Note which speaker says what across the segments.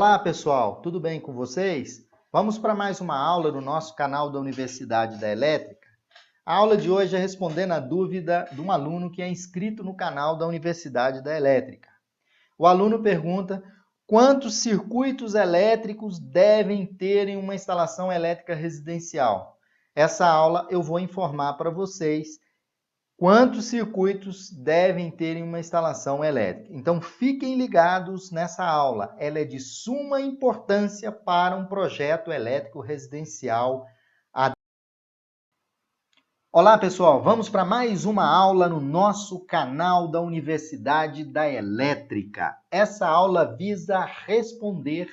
Speaker 1: Olá, pessoal, tudo bem com vocês? Vamos para mais uma aula no nosso canal da Universidade da Elétrica. A aula de hoje é respondendo a dúvida de um aluno que é inscrito no canal da Universidade da Elétrica. O aluno pergunta: quantos circuitos elétricos devem ter em uma instalação elétrica residencial? Essa aula eu vou informar para vocês quantos circuitos devem ter em uma instalação elétrica. Então, fiquem ligados nessa aula. Ela é de suma importância para um projeto elétrico residencial. Olá, pessoal. Vamos para mais uma aula no nosso canal da Universidade da Elétrica. Essa aula visa responder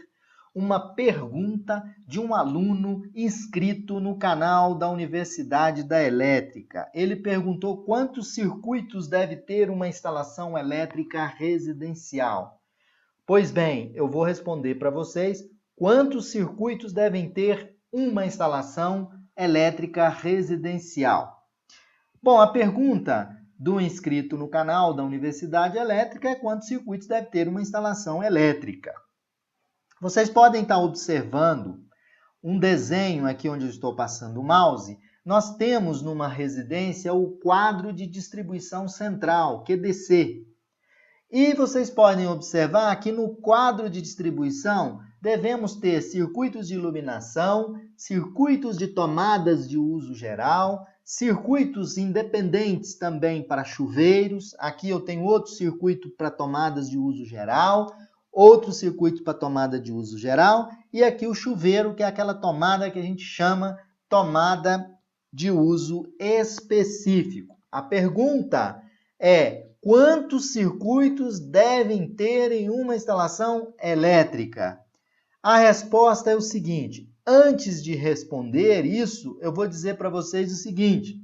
Speaker 1: uma pergunta de um aluno inscrito no canal da Universidade da Elétrica. Ele perguntou quantos circuitos deve ter uma instalação elétrica residencial. Pois bem, eu vou responder para vocês quantos circuitos devem ter uma instalação elétrica residencial. Bom, a pergunta do inscrito no canal da Universidade Elétrica é quantos circuitos deve ter uma instalação elétrica. Vocês podem estar observando um desenho aqui onde eu estou passando o mouse. Nós temos numa residência o quadro de distribuição central, QDC. E vocês podem observar que no quadro de distribuição devemos ter circuitos de iluminação, circuitos de tomadas de uso geral, circuitos independentes também para chuveiros. Aqui eu tenho outro circuito para tomadas de uso geral, outro circuito para tomada de uso geral, e aqui o chuveiro, que é aquela tomada que a gente chama tomada de uso específico. A pergunta é: quantos circuitos devem ter em uma instalação elétrica? A resposta é o seguinte: antes de responder isso, eu vou dizer para vocês o seguinte: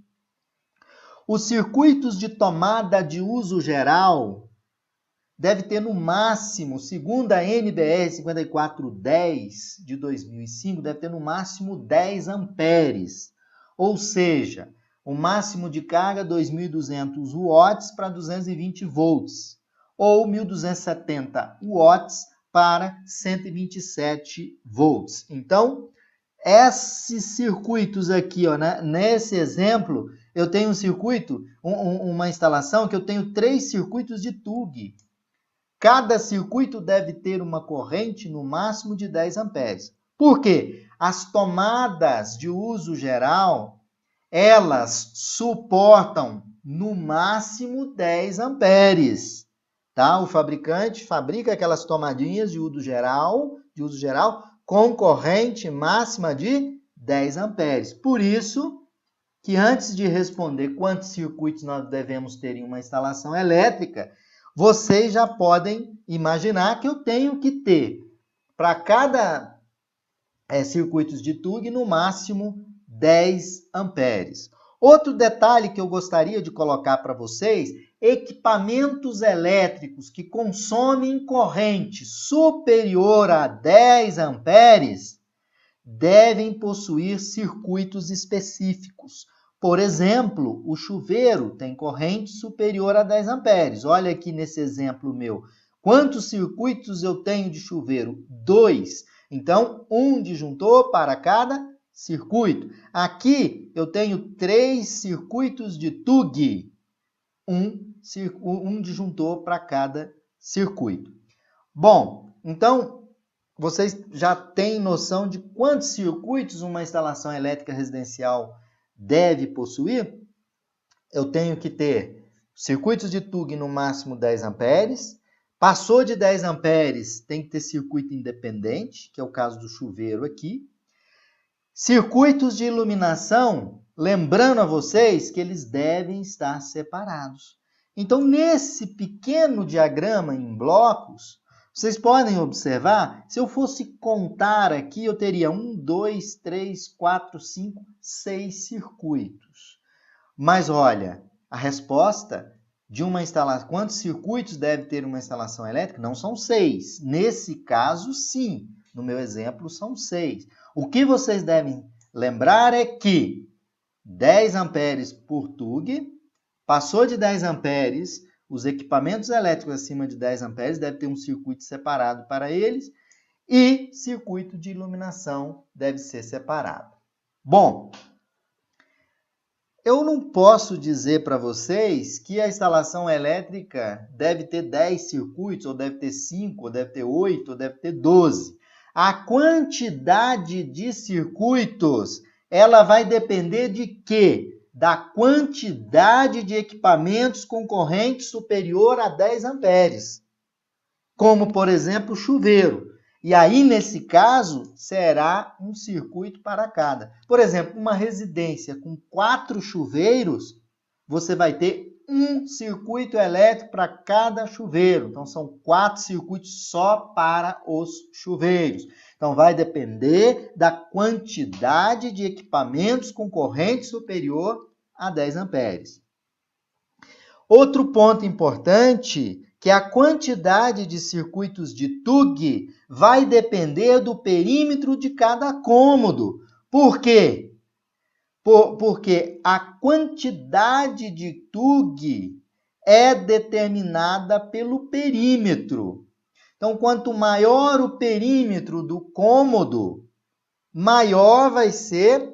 Speaker 1: os circuitos de tomada de uso geral deve ter no máximo, segundo a NBR 5410 de 2005, deve ter no máximo 10 amperes. Ou seja, o máximo de carga 2.200 watts para 220 volts. Ou 1.270 watts para 127 volts. Então, esses circuitos aqui, ó, né? Nesse exemplo, eu tenho um circuito, uma instalação que eu tenho 3 circuitos de TUG. Cada circuito deve ter uma corrente no máximo de 10 amperes. Por quê? As tomadas de uso geral, elas suportam no máximo 10 amperes. Tá? O fabricante fabrica aquelas tomadinhas de uso geral com corrente máxima de 10 amperes. Por isso que antes de responder quantos circuitos nós devemos ter em uma instalação elétrica, vocês já podem imaginar que eu tenho que ter, para cada circuito de TUG, no máximo 10 amperes. Outro detalhe que eu gostaria de colocar para vocês: equipamentos elétricos que consomem corrente superior a 10 amperes devem possuir circuitos específicos. Por exemplo, o chuveiro tem corrente superior a 10 amperes. Olha aqui nesse exemplo meu. Quantos circuitos eu tenho de chuveiro? 2. Então, um disjuntor para cada circuito. Aqui eu tenho 3 circuitos de TUG. Um disjuntor para cada circuito. Bom, então vocês já têm noção de quantos circuitos uma instalação elétrica residencial deve possuir? Eu tenho que ter circuitos de TUG no máximo 10 amperes. Passou de 10 amperes, tem que ter circuito independente, que é o caso do chuveiro aqui. Circuitos de iluminação, lembrando a vocês que eles devem estar separados. Então, nesse pequeno diagrama em blocos, vocês podem observar, se eu fosse contar aqui, eu teria 1, 2, 3, 4, 5, 6 circuitos. Mas olha, a resposta de uma instalação, quantos circuitos deve ter uma instalação elétrica? Não são 6. Nesse caso, sim. No meu exemplo, são 6. O que vocês devem lembrar é que 10 amperes por TUG, passou de 10 amperes, os equipamentos elétricos acima de 10 amperes devem ter um circuito separado para eles, e circuito de iluminação deve ser separado. Bom, eu não posso dizer para vocês que a instalação elétrica deve ter 10 circuitos, ou deve ter 5, ou deve ter 8, ou deve ter 12. A quantidade de circuitos, ela vai depender de quê? Da quantidade de equipamentos com corrente superior a 10 amperes. Como, por exemplo, o chuveiro. E aí, nesse caso, será um circuito para cada. Por exemplo, uma residência com 4 chuveiros, você vai ter um circuito elétrico para cada chuveiro. Então, são 4 circuitos só para os chuveiros. Então, vai depender da quantidade de equipamentos com corrente superior a 10 amperes. Outro ponto importante que a quantidade de circuitos de TUG vai depender do perímetro de cada cômodo. Por quê? Porque a quantidade de TUG é determinada pelo perímetro. Então, quanto maior o perímetro do cômodo, maior vai ser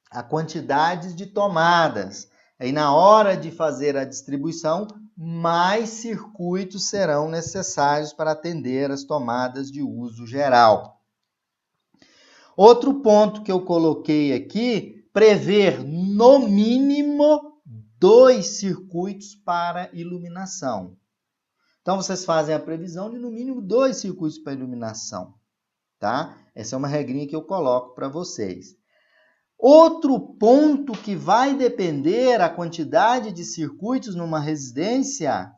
Speaker 1: a quantidade de tomadas. Aí, na hora de fazer a distribuição, mais circuitos serão necessários para atender as tomadas de uso geral. Outro ponto que eu coloquei aqui, prever no mínimo 2 circuitos para iluminação. Então, vocês fazem a previsão de no mínimo 2 circuitos para iluminação, tá? Essa é uma regrinha que eu coloco para vocês. Outro ponto que vai depender a quantidade de circuitos numa residência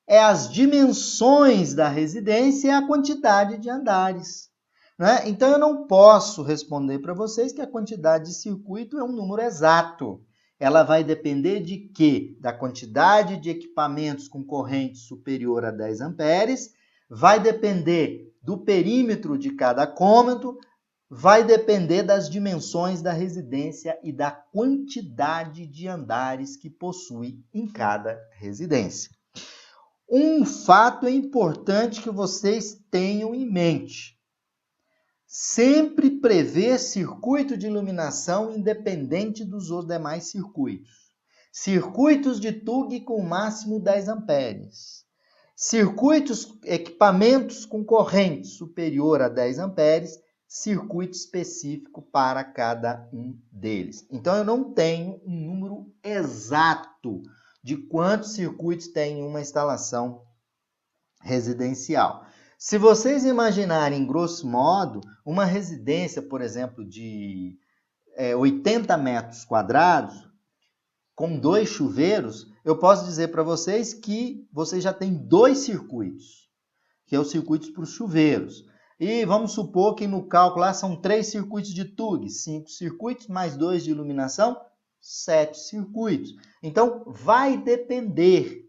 Speaker 1: é as dimensões da residência e a quantidade de andares, né? Então, eu não posso responder para vocês que a quantidade de circuito é um número exato. Ela vai depender de quê? Da quantidade de equipamentos com corrente superior a 10 amperes, vai depender do perímetro de cada cômodo, vai depender das dimensões da residência e da quantidade de andares que possui em cada residência. Um fato é importante que vocês tenham em mente. Sempre prever circuito de iluminação independente dos demais circuitos. Circuitos de TUG com máximo 10 amperes. Equipamentos com corrente superior a 10 amperes, circuito específico para cada um deles. Então, eu não tenho um número exato de quantos circuitos tem uma instalação residencial. Se vocês imaginarem, grosso modo, uma residência, por exemplo, de 80 metros quadrados, com 2 chuveiros, eu posso dizer para vocês que vocês já têm 2 circuitos, que é os circuitos para os chuveiros. E vamos supor que no cálculo lá são 3 circuitos de TUG, 5 circuitos, mais 2 de iluminação, 7 circuitos. Então, vai depender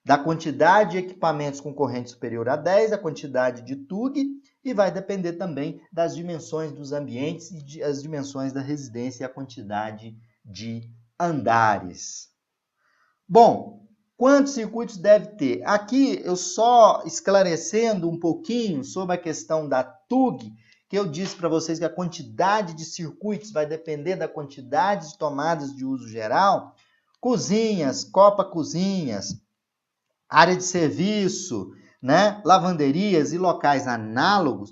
Speaker 1: da quantidade de equipamentos com corrente superior a 10, a quantidade de TUG, e vai depender também das dimensões dos ambientes e as dimensões da residência e a quantidade de andares. Bom, quantos circuitos deve ter? Aqui eu só esclarecendo um pouquinho sobre a questão da TUG, que eu disse para vocês que a quantidade de circuitos vai depender da quantidade de tomadas de uso geral. Cozinhas, copa-cozinhas, área de serviço, né? Lavanderias e locais análogos,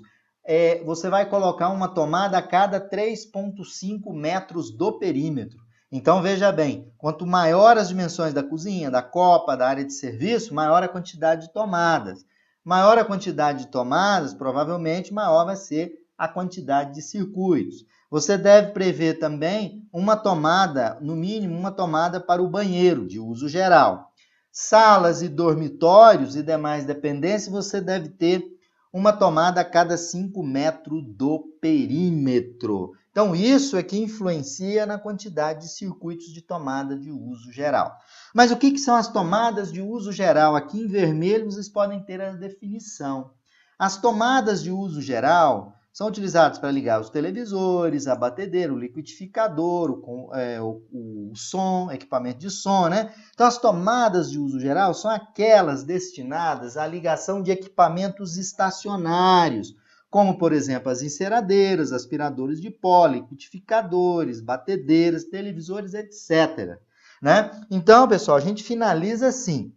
Speaker 1: você vai colocar uma tomada a cada 3,5 metros do perímetro. Então, veja bem, quanto maior as dimensões da cozinha, da copa, da área de serviço, maior a quantidade de tomadas. Maior a quantidade de tomadas, provavelmente maior vai ser a quantidade de circuitos. Você deve prever também uma tomada, no mínimo uma tomada para o banheiro, de uso geral. Salas e dormitórios e demais dependências, você deve ter uma tomada a cada 5 metros do perímetro. Então, isso é que influencia na quantidade de circuitos de tomada de uso geral. Mas o que são as tomadas de uso geral? Aqui em vermelho, vocês podem ter a definição. As tomadas de uso geral São utilizados para ligar os televisores, a batedeira, o liquidificador, o som, equipamento de som, né? Então, as tomadas de uso geral são aquelas destinadas à ligação de equipamentos estacionários, como, por exemplo, as enceradeiras, aspiradores de pó, liquidificadores, batedeiras, televisores, etc. Né? Então, pessoal, a gente finaliza assim.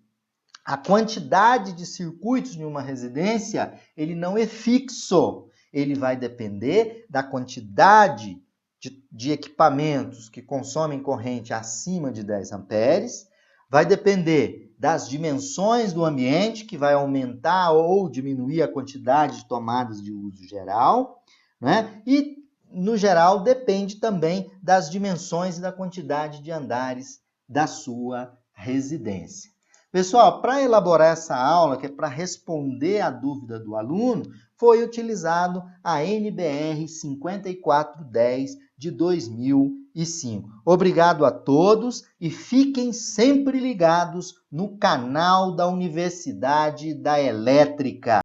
Speaker 1: A quantidade de circuitos em uma residência, ele não é fixo. Ele vai depender da quantidade de equipamentos que consomem corrente acima de 10 amperes, vai depender das dimensões do ambiente, que vai aumentar ou diminuir a quantidade de tomadas de uso geral, né? E, no geral, depende também das dimensões e da quantidade de andares da sua residência. Pessoal, para elaborar essa aula, que é para responder à dúvida do aluno, foi utilizado a NBR 5410 de 2005. Obrigado a todos e fiquem sempre ligados no canal da Universidade da Elétrica.